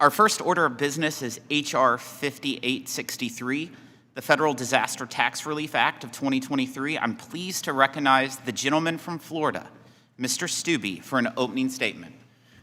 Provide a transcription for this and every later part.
Our first order of business is H.R. 5863, the Federal Disaster Tax Relief Act of 2023. I'm pleased to recognize the gentleman from Florida, Mr. Steube, for an opening statement.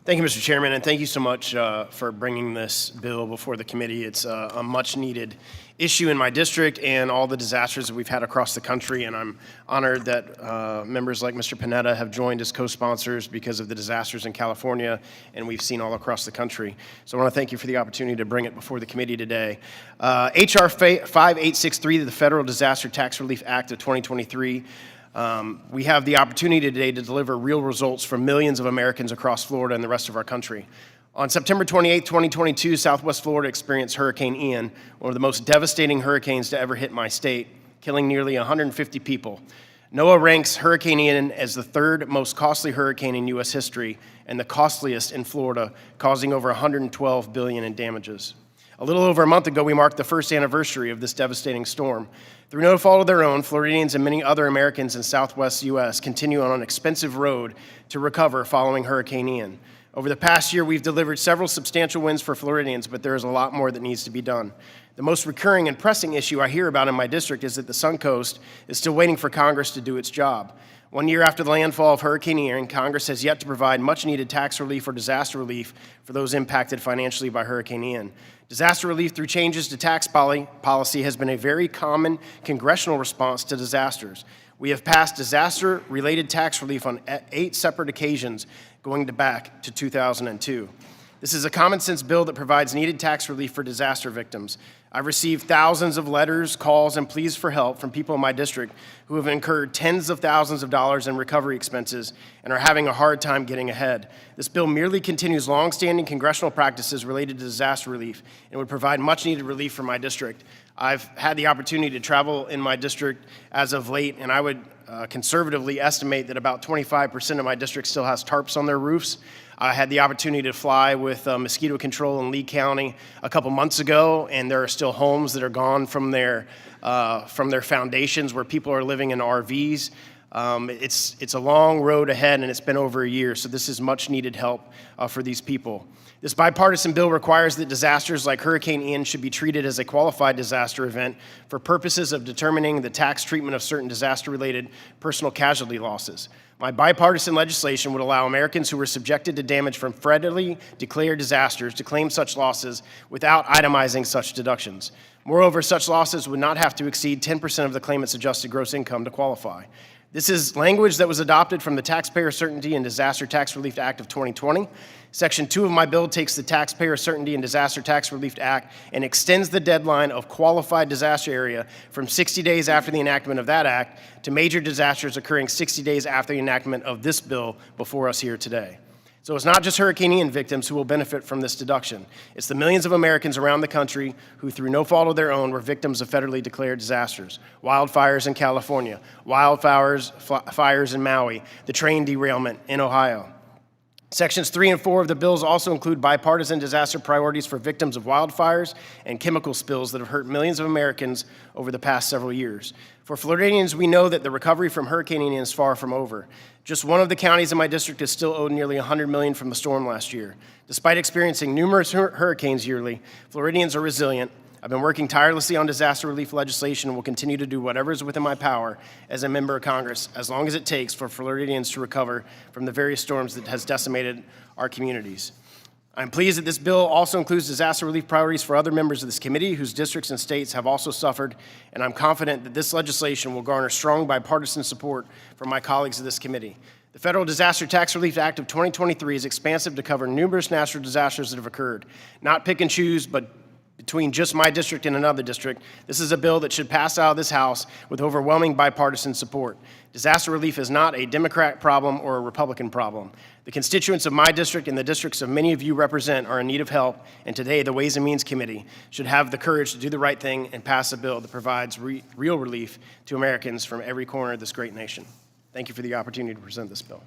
Thank you, Mr. Chairman, and thank you so much for bringing this bill before the committee. It's a much-needed issue in my district and all the disasters that we've had across the country, and I'm honored that members like Mr. Panetta have joined as co-sponsors because of the disasters in California and we've seen all across the country. So I want to thank you for the opportunity to bring it before the committee today. H.R. 5863, the Federal Disaster Tax Relief Act of 2023, we have the opportunity today to deliver real results for millions of Americans across Florida and the rest of our country. On September 28, 2022, Southwest Florida experienced Hurricane Ian, one of the most devastating hurricanes to ever hit my state, killing nearly 150 people. NOAA ranks Hurricane Ian as the third most costly hurricane in U.S. history and the costliest in Florida, causing over $112 billion in damages. A little over a month ago, we marked the first anniversary of this devastating storm. Through no fault of their own, Floridians and many other Americans in Southwest U.S. continue on an expensive road to recover following Hurricane Ian. Over the past year, we've delivered several substantial wins for Floridians, but there is a lot more that needs to be done. The most recurring and pressing issue I hear about in my district is that the Suncoast is still waiting for Congress to do its job. 1 year after the landfall of Hurricane Ian, Congress has yet to provide much-needed tax relief or disaster relief for those impacted financially by Hurricane Ian. Disaster relief through changes to tax policy has been a very common congressional response to disasters. We have passed disaster-related tax relief on 8 separate occasions going back to 2002. This is a common-sense bill that provides needed tax relief for disaster victims. I've received thousands of letters, calls, and pleas for help from people in my district who have incurred tens of thousands of dollars in recovery expenses and are having a hard time getting ahead. This bill merely continues long-standing congressional practices related to disaster relief and would provide much-needed relief for my district. I've had the opportunity to travel in my district as of late, and I would conservatively estimate that about 25% of my district still has tarps on their roofs. I had the opportunity to fly with mosquito control in Lee County a couple months ago, and there are still homes that are gone from their foundations where people are living in RVs. It's a long road ahead, and it's been over a year, so this is much needed help for these people. This bipartisan bill requires that disasters like Hurricane Ian should be treated as a qualified disaster event for purposes of determining the tax treatment of certain disaster-related personal casualty losses. My bipartisan legislation would allow Americans who were subjected to damage from federally declared disasters to claim such losses without itemizing such deductions. Moreover, such losses would not have to exceed 10% of the claimant's adjusted gross income to qualify. This is language that was adopted from the Taxpayer Certainty and Disaster Tax Relief Act of 2020. Section 2 of my bill takes the Taxpayer Certainty and Disaster Tax Relief Act and extends the deadline of qualified disaster area from 60 days after the enactment of that act to major disasters occurring 60 days after the enactment of this bill before us here today. So it's not just Hurricane Ian victims who will benefit from this deduction. It's the millions of Americans around the country who, through no fault of their own, were victims of federally declared disasters. Wildfires in California, fires in Maui, the train derailment in Ohio. Sections 3 and 4 of the bills also include bipartisan disaster priorities for victims of wildfires and chemical spills that have hurt millions of Americans over the past several years. For Floridians, we know that the recovery from Hurricane Ian is far from over. Just one of the counties in my district is still owed nearly $100 million from the storm last year. Despite experiencing numerous hurricanes yearly, Floridians are resilient. I've been working tirelessly on disaster relief legislation and will continue to do whatever is within my power as a member of Congress, as long as it takes for Floridians to recover from the various storms that has decimated our communities. I'm pleased that this bill also includes disaster relief priorities for other members of this committee whose districts and states have also suffered, and I'm confident that this legislation will garner strong bipartisan support from my colleagues of this committee. The Federal Disaster Tax Relief Act of 2023 is expansive to cover numerous natural disasters that have occurred. Not pick and choose, but between just my district and another district, this is a bill that should pass out of this House with overwhelming bipartisan support. Disaster relief is not a Democrat problem or a Republican problem. The constituents of my district and the districts of many of you represent are in need of help, and today the Ways and Means Committee should have the courage to do the right thing and pass a bill that provides real relief to Americans from every corner of this great nation. Thank you for the opportunity to present this bill.